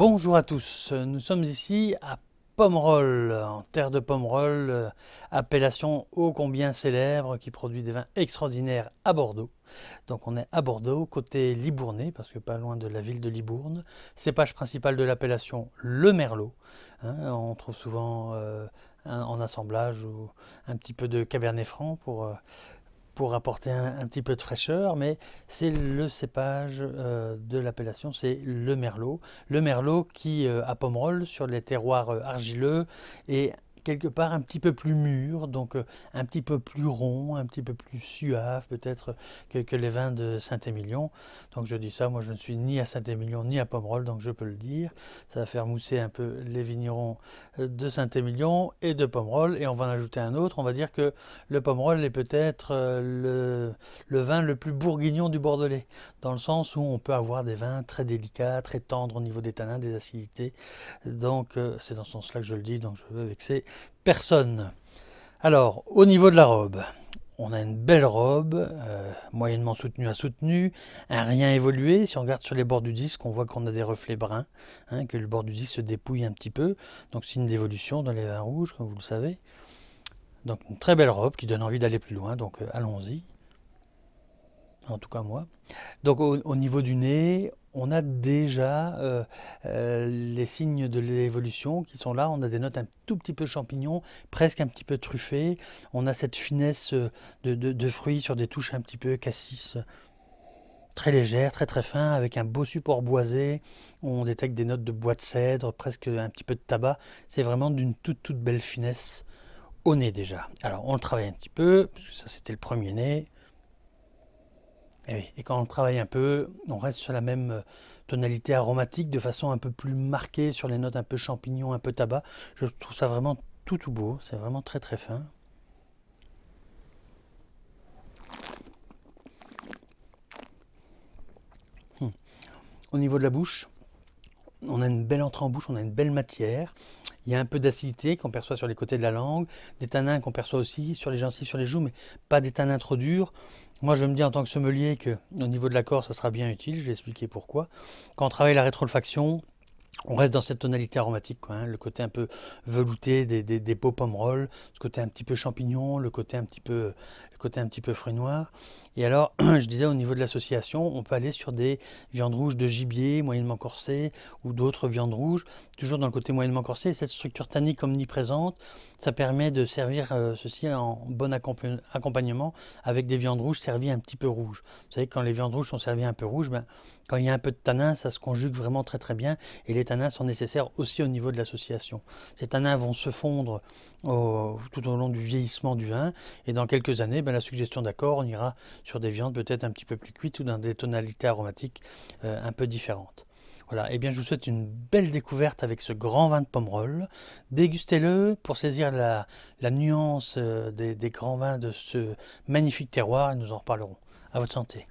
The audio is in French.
Bonjour à tous, nous sommes ici à Pomerol, en terre de Pomerol, appellation ô combien célèbre qui produit des vins extraordinaires à Bordeaux. Donc on est à Bordeaux, côté Libournais, parce que pas loin de la ville de Libourne. Cépage principal de l'appellation, le Merlot. On trouve souvent en assemblage ou un petit peu de Cabernet Franc pour apporter un petit peu de fraîcheur, mais c'est le cépage de l'appellation, c'est le Merlot. Le Merlot qui, à Pomerol, sur les terroirs argileux, est quelque part un petit peu plus mûr, donc un petit peu plus rond, un petit peu plus suave peut-être que les vins de Saint-Émilion. Donc je dis ça, moi je ne suis ni à Saint-Émilion ni à Pomerol, donc je peux le dire. Ça va faire mousser un peu les vignerons de Saint-Émilion et de Pomerol, et on va en ajouter un autre. On va dire que le Pomerol est peut-être le vin le plus bourguignon du Bordelais, dans le sens où on peut avoir des vins très délicats, très tendres au niveau des tanins, des acidités. Donc c'est dans ce sens-là que je le dis, donc je veux vexer personne. Alors, au niveau de la robe, on a une belle robe, moyennement soutenue à soutenue, un rien évolué. Si on regarde sur les bords du disque, on voit qu'on a des reflets bruns, que le bord du disque se dépouille un petit peu. Donc signe d'évolution dans les vins rouges, comme vous le savez. Donc une très belle robe qui donne envie d'aller plus loin, donc allons-y. En tout cas moi. Donc au niveau du nez, on a déjà les signes de l'évolution qui sont là. On a des notes un tout petit peu champignons, presque un petit peu truffées. On a cette finesse de fruits sur des touches un petit peu cassis, très légères, très très fin, avec un beau support boisé. On détecte des notes de bois de cèdre, presque un petit peu de tabac. C'est vraiment d'une toute belle finesse au nez déjà. Alors on le travaille un petit peu, parce que ça c'était le premier nez. Et, oui, et quand on travaille un peu, on reste sur la même tonalité aromatique de façon un peu plus marquée sur les notes un peu champignons, un peu tabac. Je trouve ça vraiment tout beau, c'est vraiment très très fin. Au niveau de la bouche, on a une belle entrée en bouche, on a une belle matière. Il y a un peu d'acidité qu'on perçoit sur les côtés de la langue, des tanins qu'on perçoit aussi sur les gencives, sur les joues, mais pas des tanins trop durs. Moi, je me dis en tant que sommelier que au niveau de l'accord, ça sera bien utile. Je vais expliquer pourquoi. Quand on travaille la rétro-olfaction, on reste dans cette tonalité aromatique, quoi, le côté un peu velouté des beaux Pomerol, ce côté un petit peu champignon, le côté un petit peu fruits noirs. Et alors, je disais au niveau de l'association, on peut aller sur des viandes rouges de gibier moyennement corsées ou d'autres viandes rouges, toujours dans le côté moyennement corsé. Cette structure tannique omniprésente, ça permet de servir ceci en bon accompagnement avec des viandes rouges servies un petit peu rouges. Vous savez, quand les viandes rouges sont servies un peu rouges, ben, quand il y a un peu de tanin, ça se conjugue vraiment très bien, et les tanins sont nécessaires aussi au niveau de l'association. Ces tanins vont se fondre tout au long du vieillissement du vin, et dans quelques années, ben, la suggestion d'accord, on ira sur des viandes peut-être un petit peu plus cuites ou dans des tonalités aromatiques un peu différentes. Voilà, et bien je vous souhaite une belle découverte avec ce grand vin de Pomerol. Dégustez-le pour saisir la nuance des grands vins de ce magnifique terroir, et nous en reparlerons. À votre santé.